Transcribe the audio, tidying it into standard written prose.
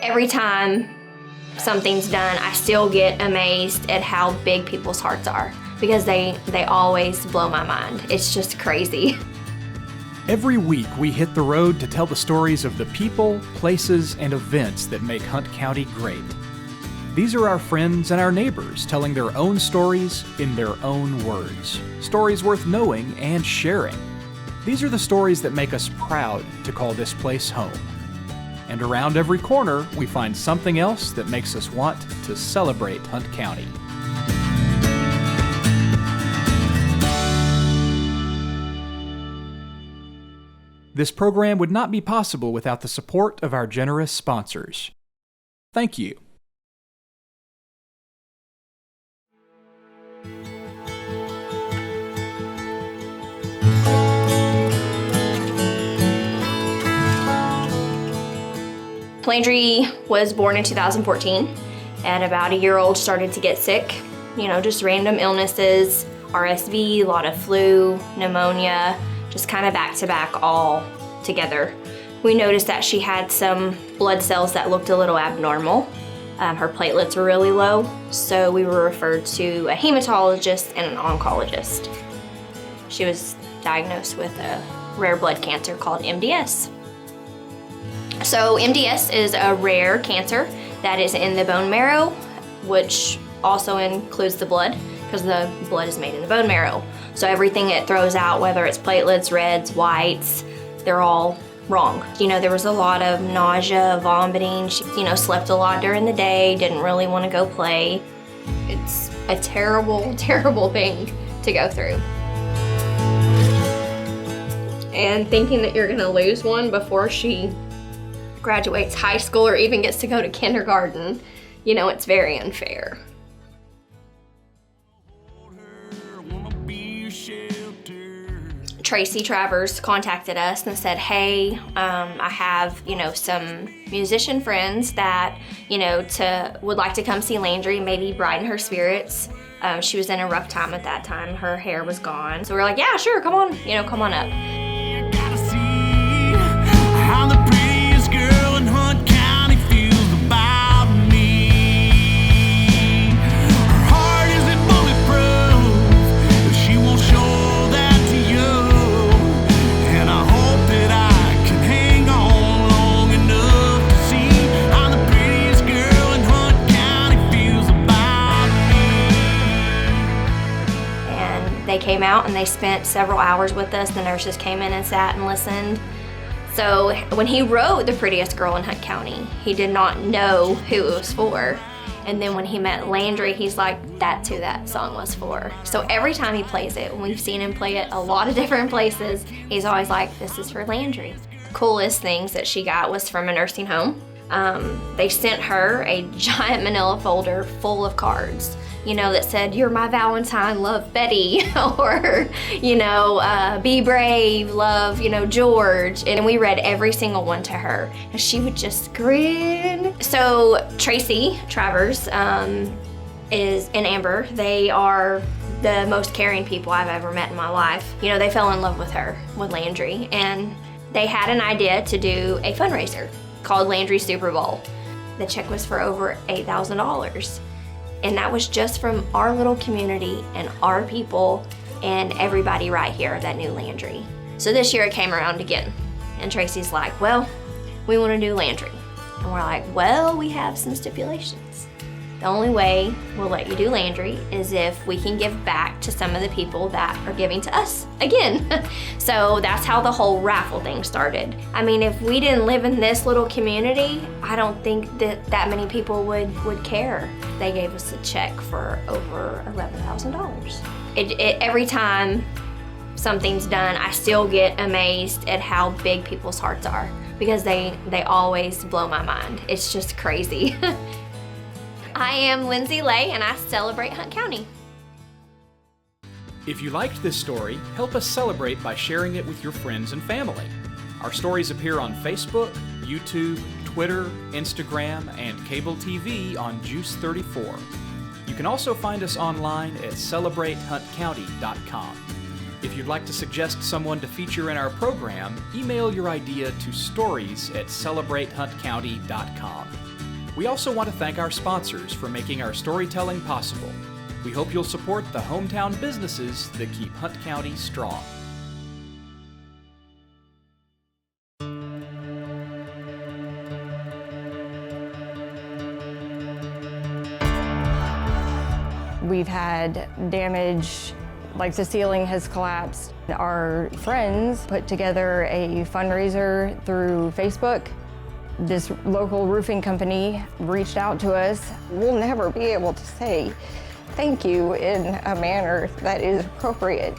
Every time something's done, I still get amazed at how big people's hearts are because they always blow my mind. It's just crazy. Every week, we hit the road to tell the stories of the people, places, and events that make Hunt County great. These are our friends and our neighbors telling their own stories in their own words. Stories worth knowing and sharing. These are the stories that make us proud to call this place home. And around every corner, we find something else that makes us want to celebrate Hunt County. This program would not be possible without the support of our generous sponsors. Thank you. Landrie was born in 2014. At about a year old, started to get sick. Just random illnesses, RSV, a lot of flu, pneumonia, just kind of back to back all together. We noticed that she had some blood cells that looked a little abnormal. Her platelets were really low, so we were referred to a hematologist and an oncologist. She was diagnosed with a rare blood cancer called MDS. So MDS is a rare cancer that is in the bone marrow, which also includes the blood, because the blood is made in the bone marrow. So everything it throws out, whether it's platelets, reds, whites, they're all wrong. There was a lot of nausea, vomiting. She, slept a lot during the day, didn't really want to go play. It's a terrible, terrible thing to go through. And thinking that you're gonna lose one before she graduates high school or even gets to go to kindergarten, it's very unfair. Tracy Travers contacted us and said, hey, I have, some musician friends that, would like to come see Landrie, maybe brighten her spirits. She was in a rough time at that time. Her hair was gone. So we're like, yeah, sure, come on, come on up. How the prettiest girl in Hunt County feels about me. Her heart isn't bulletproof, but she won't show that to you. And I hope that I can hang on long enough to see how the prettiest girl in Hunt County feels about me. And they came out and they spent several hours with us. The nurses came in and sat and listened. So when he wrote The Prettiest Girl in Hunt County, he did not know who it was for. And then when he met Landrie, he's like, that's who that song was for. So every time he plays it, and we've seen him play it a lot of different places, he's always like, this is for Landrie. The coolest things that she got was from a nursing home. They sent her a giant manila folder full of cards, that said, you're my Valentine, love Betty, or, be brave, love, George. And we read every single one to her, and she would just grin. So Tracy Travers is and Amber, they are the most caring people I've ever met in my life. They fell in love with her, with Landrie, and they had an idea to do a fundraiser called Landrie Super Bowl. The check was for over $8,000. And that was just from our little community and our people and everybody right here that knew Landrie. So this year it came around again. And Tracy's like, well, we want to do Landrie. And we're like, well, we have some stipulations. The only way we'll let you do Landrie is if we can give back to some of the people that are giving to us again. So that's how the whole raffle thing started. I mean, if we didn't live in this little community, I don't think that many people would care. They gave us a check for over $11,000. Every time something's done, I still get amazed at how big people's hearts are because they always blow my mind. It's just crazy. I am Lindsay Lay, and I celebrate Hunt County. If you liked this story, help us celebrate by sharing it with your friends and family. Our stories appear on Facebook, YouTube, Twitter, Instagram, and cable TV on Juice 34. You can also find us online at celebratehuntcounty.com. If you'd like to suggest someone to feature in our program, email your idea to stories@celebratehuntcounty.com. We also want to thank our sponsors for making our storytelling possible. We hope you'll support the hometown businesses that keep Hunt County strong. We've had damage, like the ceiling has collapsed. Our friends put together a fundraiser through Facebook. This local roofing company reached out to us. We'll never be able to say thank you in a manner that is appropriate.